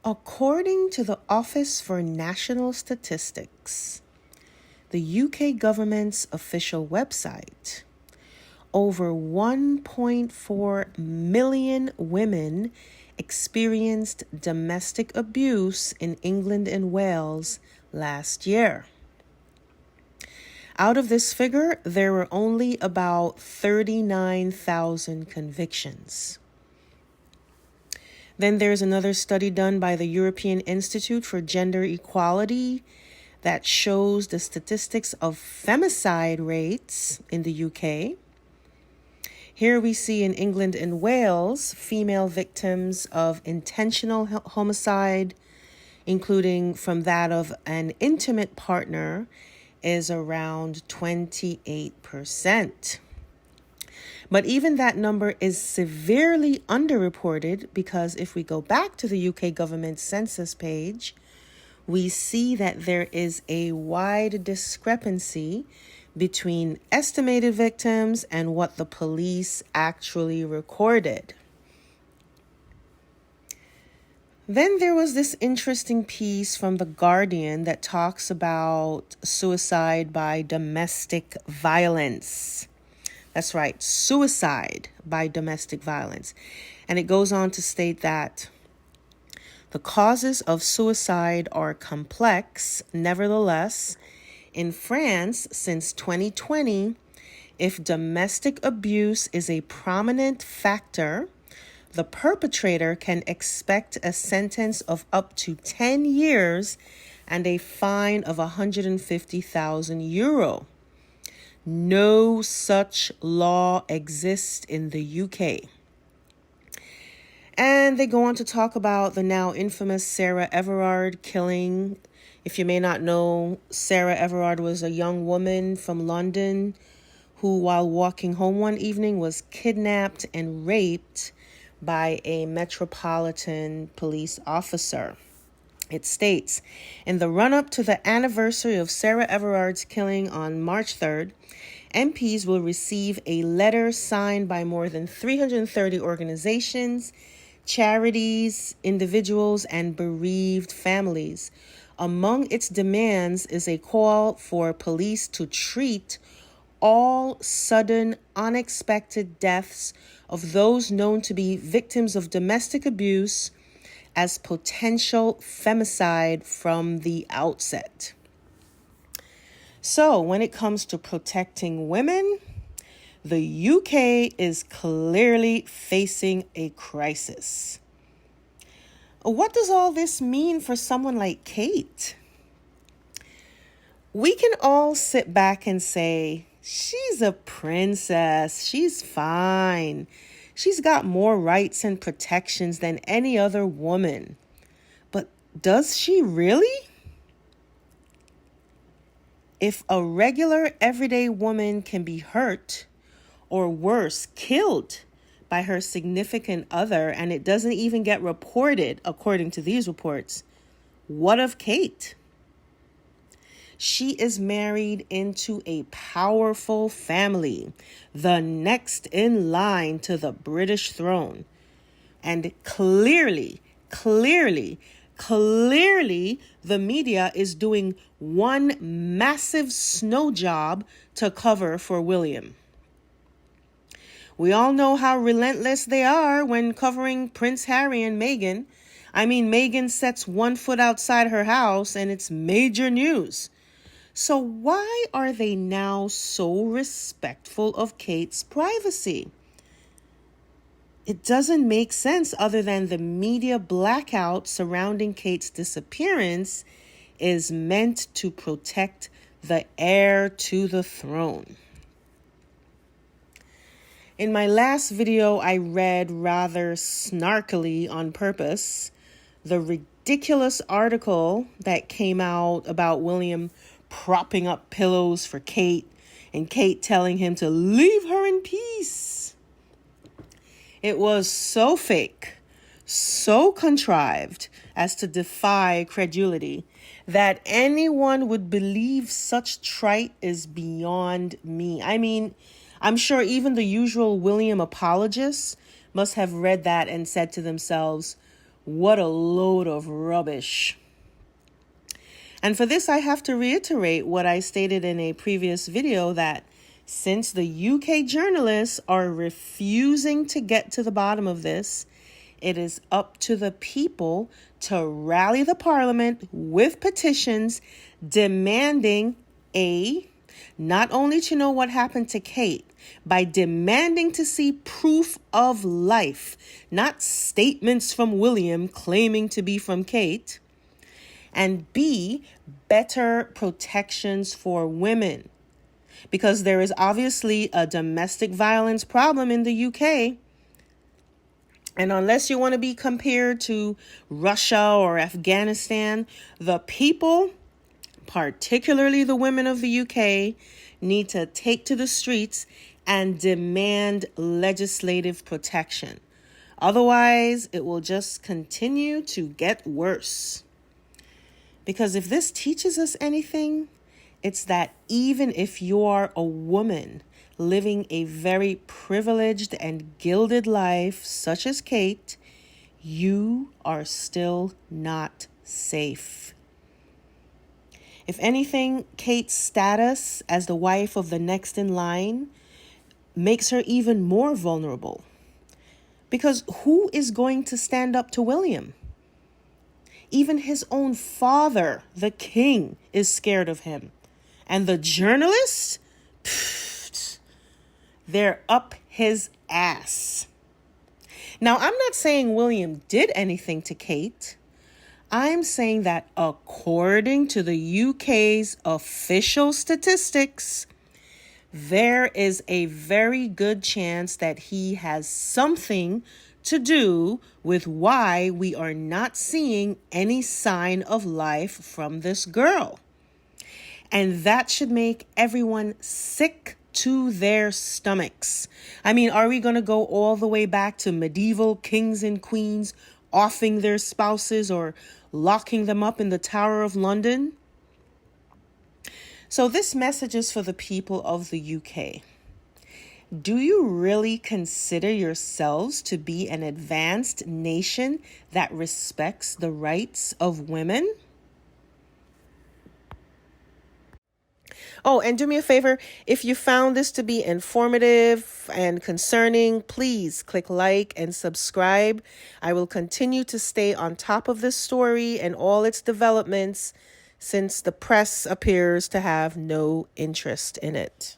According to the Office for National Statistics, the UK government's official website, over 1.4 million women experienced domestic abuse in England and Wales last year. Out of this figure, there were only about 39,000 convictions. Then there's another study done by the European Institute for Gender Equality that shows the statistics of femicide rates in the UK. Here we see in England and Wales, female victims of intentional homicide, including from that of an intimate partner, is around 28%. But even that number is severely underreported because if we go back to the UK government census page, we see that there is a wide discrepancy between estimated victims and what the police actually recorded. Then there was this interesting piece from The Guardian that talks about suicide by domestic violence. That's right, suicide by domestic violence. And it goes on to state that the causes of suicide are complex. Nevertheless, in France, since 2020, if domestic abuse is a prominent factor, the perpetrator can expect a sentence of up to 10 years and a fine of 150,000 euro. No such law exists in the UK. And they go on to talk about the now infamous Sarah Everard killing. If you may not know, Sarah Everard was a young woman from London who, while walking home one evening, was kidnapped and raped by a Metropolitan Police officer. It states, in the run-up to the anniversary of Sarah Everard's killing on March 3rd, MPs will receive a letter signed by more than 330 organizations, charities, individuals, and bereaved families. Among its demands is a call for police to treat all sudden, unexpected deaths of those known to be victims of domestic abuse as potential femicide from the outset. So when it comes to protecting women, the UK is clearly facing a crisis. What does all this mean for someone like Kate? We can all sit back and say, she's a princess, she's fine. She's got more rights and protections than any other woman. But does she really? If a regular everyday woman can be hurt, or worse, killed by her significant other, and it doesn't even get reported according to these reports, what of Kate? She is married into a powerful family, the next in line to the British throne. And clearly, the media is doing one massive snow job to cover for William. We all know how relentless they are when covering Prince Harry and Meghan. I mean, Meghan sets one foot outside her house and it's major news. So why are they now so respectful of Kate's privacy? It doesn't make sense other than the media blackout surrounding Kate's disappearance is meant to protect the heir to the throne. In my last video, I read rather snarkily on purpose the ridiculous article that came out about William propping up pillows for Kate and Kate telling him to leave her in peace. It was so fake, so contrived as to defy credulity that anyone would believe such trite is beyond me. I mean, I'm sure even the usual William apologists must have read that and said to themselves, What a load of rubbish. And for this, I have to reiterate what I stated in a previous video, that since the UK journalists are refusing to get to the bottom of this, it is up to the people to rally the parliament with petitions demanding not only to know what happened to Kate, by demanding to see proof of life, not statements from William claiming to be from Kate, and B, better protections for women. Because there is obviously a domestic violence problem in the UK. And unless you want to be compared to Russia or Afghanistan, the people, particularly the women of the UK, need to take to the streets and demand legislative protection. Otherwise, it will just continue to get worse. Because if this teaches us anything, it's that even if you are a woman living a very privileged and gilded life, such as Kate, you are still not safe. If anything, Kate's status as the wife of the next in line makes her even more vulnerable. Because who is going to stand up to William? Even his own father, the king, is scared of him. And the journalists, they're up his ass. Now, I'm not saying William did anything to Kate. I'm saying that according to the UK's official statistics, there is a very good chance that he has something to do with why we are not seeing any sign of life from this girl. And that should make everyone sick to their stomachs. I mean, are we going to go all the way back to medieval kings and queens offing their spouses or locking them up in the Tower of London? So this message is for the people of the UK. Do you really consider yourselves to be an advanced nation that respects the rights of women? Oh, and do me a favor, if you found this to be informative and concerning, please click like and subscribe. I will continue to stay on top of this story and all its developments, since the press appears to have no interest in it.